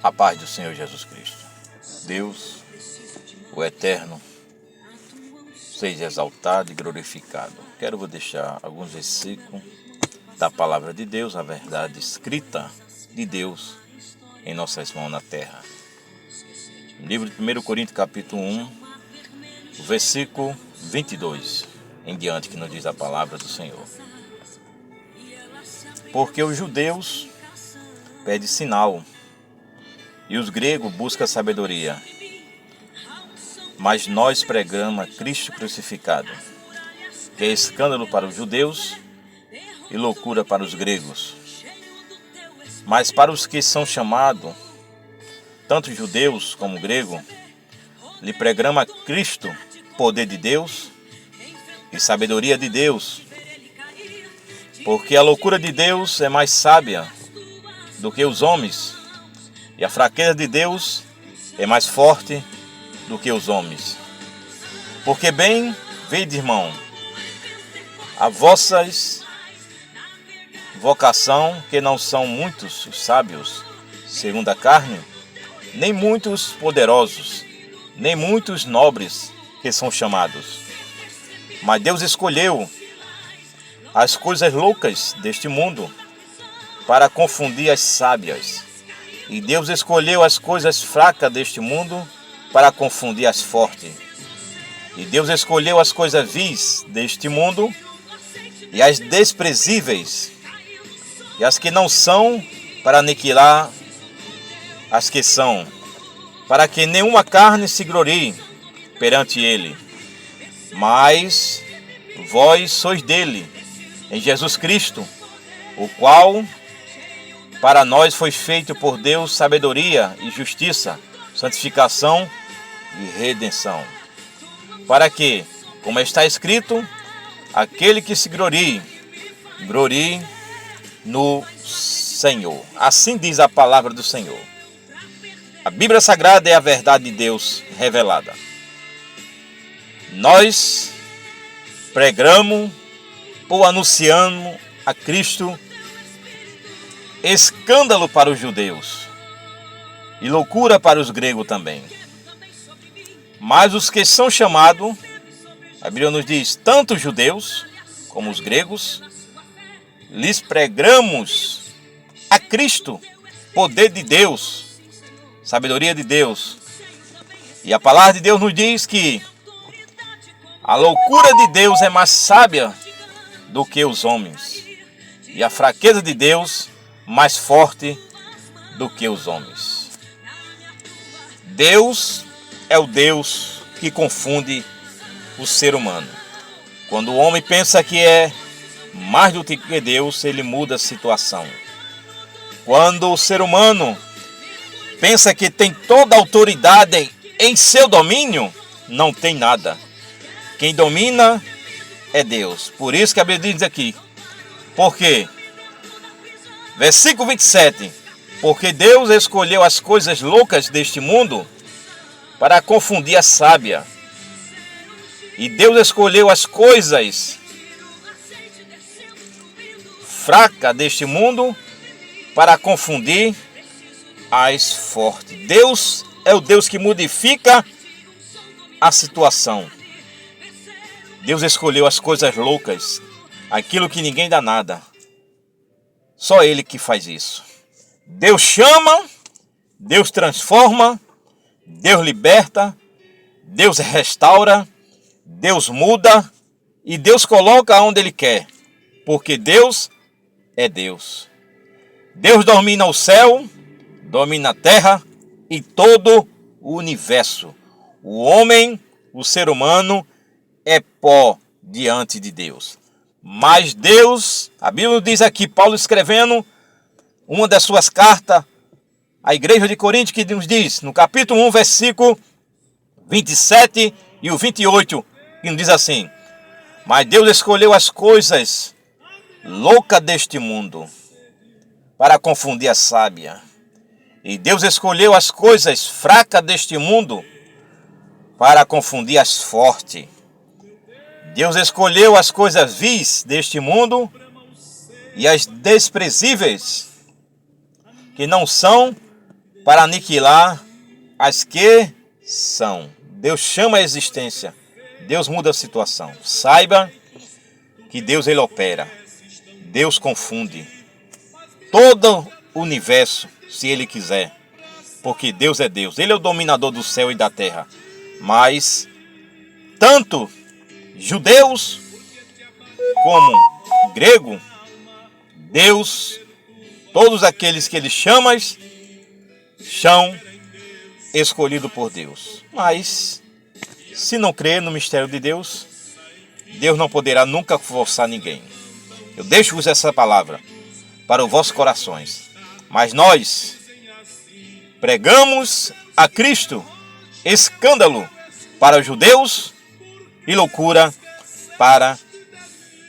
A paz do Senhor Jesus Cristo. Deus, o Eterno, seja exaltado e glorificado. Quero vos deixar alguns versículos da palavra de Deus, a verdade escrita de Deus em nossas mãos na terra. Livro de 1 Coríntios, capítulo 1, versículo 22, em diante, que nos diz a palavra do Senhor. Porque os judeus pedem sinal, e os gregos buscam sabedoria. Mas nós pregamos a Cristo crucificado, que é escândalo para os judeus e loucura para os gregos. Mas para os que são chamados, tanto judeus como gregos, lhe pregamos a Cristo, poder de Deus e sabedoria de Deus. Porque a loucura de Deus é mais sábia do que os homens, e a fraqueza de Deus é mais forte do que os homens. Porque bem, vede, irmão, a vossas vocação, que não são muitos os sábios, segundo a carne, nem muitos poderosos, nem muitos nobres que são chamados. Mas Deus escolheu as coisas loucas deste mundo para confundir as sábias. E Deus escolheu as coisas fracas deste mundo para confundir as fortes. E Deus escolheu as coisas vis deste mundo e as desprezíveis e as que não são para aniquilar as que são, para que nenhuma carne se glorie perante ele. Mas vós sois dele, em Jesus Cristo, o qual para nós foi feito por Deus sabedoria e justiça, santificação e redenção. Para que, como está escrito, aquele que se glorie, glorie no Senhor. Assim diz a palavra do Senhor. A Bíblia Sagrada é a verdade de Deus revelada. Nós pregamos ou anunciamos a Cristo escândalo para os judeus e loucura para os gregos também. Mas os que são chamados, a Bíblia nos diz, tanto os judeus como os gregos, lhes pregamos a Cristo, poder de Deus, sabedoria de Deus. E a palavra de Deus nos diz que a loucura de Deus é mais sábia do que os homens, e a fraqueza de Deus mais forte do que os homens. Deus é o Deus que confunde o ser humano. Quando o homem pensa que é mais do que Deus, ele muda a situação. Quando o ser humano pensa que tem toda a autoridade em seu domínio, não tem nada. Quem domina é Deus. Por isso que a Bíblia diz aqui. Por quê? Versículo 27. Porque Deus escolheu as coisas loucas deste mundo para confundir a sábia. E Deus escolheu as coisas fracas deste mundo para confundir as fortes. Deus é o Deus que modifica a situação. Deus escolheu as coisas loucas, aquilo que ninguém dá nada. Só Ele que faz isso. Deus chama, Deus transforma, Deus liberta, Deus restaura, Deus muda e Deus coloca onde Ele quer. Porque Deus é Deus. Deus domina o céu, domina a terra e todo o universo. O homem, o ser humano, é pó diante de Deus. Mas Deus, a Bíblia diz aqui, Paulo escrevendo uma das suas cartas à igreja de Corinto, que nos diz, no capítulo 1, versículo 27 e o 28, que nos diz assim: mas Deus escolheu as coisas loucas deste mundo para confundir a sábia. E Deus escolheu as coisas fracas deste mundo para confundir as fortes. Deus escolheu as coisas vis deste mundo e as desprezíveis que não são para aniquilar as que são. Deus chama a existência. Deus muda a situação. Saiba que Deus ele opera. Deus confunde todo o universo, se ele quiser. Porque Deus é Deus. Ele é o dominador do céu e da terra. Mas tanto judeus como grego, Deus, todos aqueles que ele chama, são escolhidos por Deus. Mas se não crer no mistério de Deus, Deus não poderá nunca forçar ninguém. Eu deixo-vos essa palavra para os vossos corações. Mas nós pregamos a Cristo escândalo para os judeus e loucura para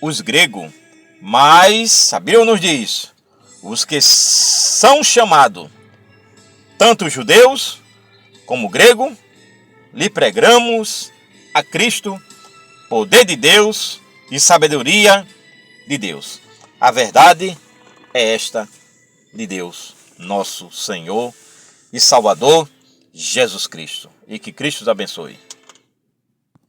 os gregos. Mas a Bíblia nos diz, os que são chamados, tanto judeus como grego, lhe pregamos a Cristo, poder de Deus e sabedoria de Deus. A verdade é esta de Deus, nosso Senhor e Salvador, Jesus Cristo. E que Cristo os abençoe.